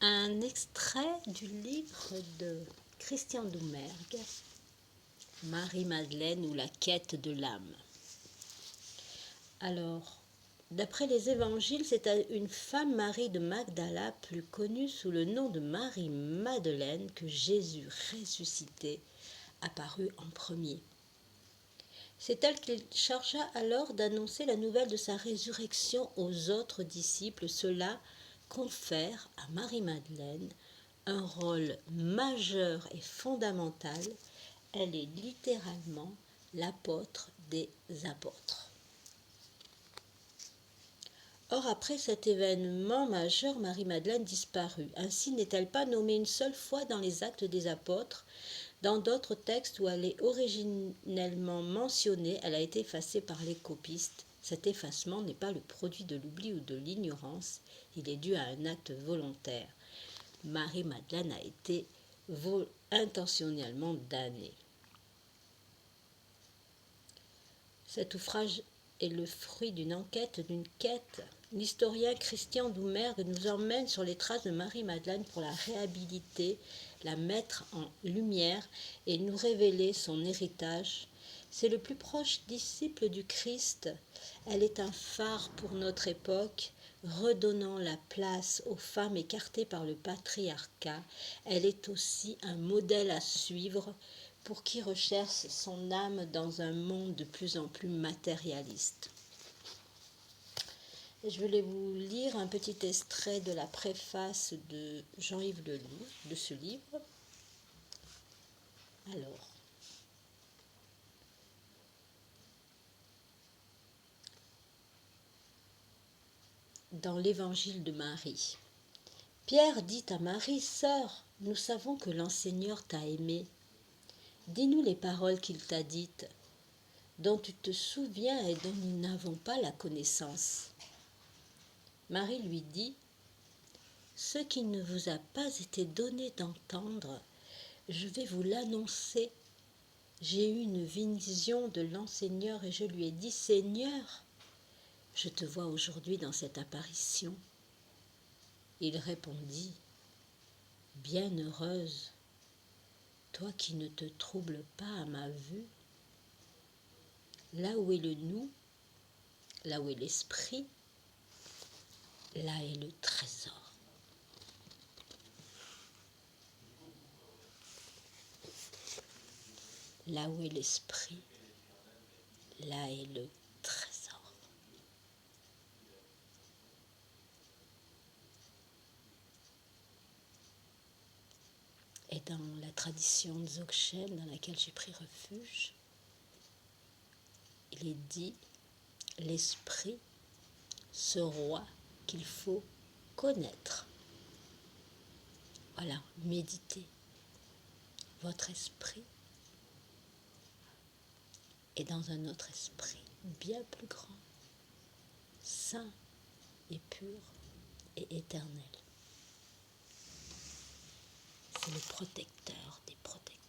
Un extrait du livre de Christian Doumergue, Marie-Madeleine ou la quête de l'âme. Alors, d'après les évangiles, c'est à une femme, Marie de Magdala, plus connue sous le nom de Marie-Madeleine, que Jésus ressuscité apparut en premier. C'est elle qu'il chargea alors d'annoncer la nouvelle de sa résurrection aux autres disciples. Cela confère à Marie-Madeleine un rôle majeur et fondamental. Elle est littéralement l'apôtre des apôtres. Or, après cet événement majeur, Marie-Madeleine disparut. Ainsi n'est-elle pas nommée une seule fois dans les Actes des Apôtres. Dans d'autres textes où elle est originellement mentionnée, elle a été effacée par les copistes. Cet effacement n'est pas le produit de l'oubli ou de l'ignorance, il est dû à un acte volontaire. Marie-Madeleine a été intentionnellement damnée. Cet ouvrage est le fruit d'une enquête, d'une quête. L'historien Christian Doumergue nous emmène sur les traces de Marie-Madeleine pour la réhabiliter, la mettre en lumière et nous révéler son héritage. C'est le plus proche disciple du Christ. Elle est un phare pour notre époque, redonnant la place aux femmes écartées par le patriarcat. Elle est aussi un modèle à suivre pour qui recherche son âme dans un monde de plus en plus matérialiste. Et je voulais vous lire un petit extrait de la préface de Jean-Yves Leloup de ce livre. Alors, dans l'Évangile de Marie, Pierre dit à Marie, « Sœur, nous savons que l'enseigneur t'a aimée. Dis-nous les paroles qu'il t'a dites, dont tu te souviens et dont nous n'avons pas la connaissance. » Marie lui dit, « Ce qui ne vous a pas été donné d'entendre, je vais vous l'annoncer. J'ai eu une vision de l'enseigneur et je lui ai dit, Seigneur, je te vois aujourd'hui dans cette apparition. Il répondit, Bienheureuse, toi qui ne te troubles pas à ma vue. Là où est le nous, là où est l'esprit, là est le trésor. Là où est l'esprit, là est le trésor. Et dans la tradition dzogchen dans laquelle j'ai pris refuge, il est dit, l'esprit, ce roi qu'il faut connaître. Voilà, méditez. Votre esprit est dans un autre esprit, bien plus grand, saint et pur et éternel. C'est le protecteur des protecteurs.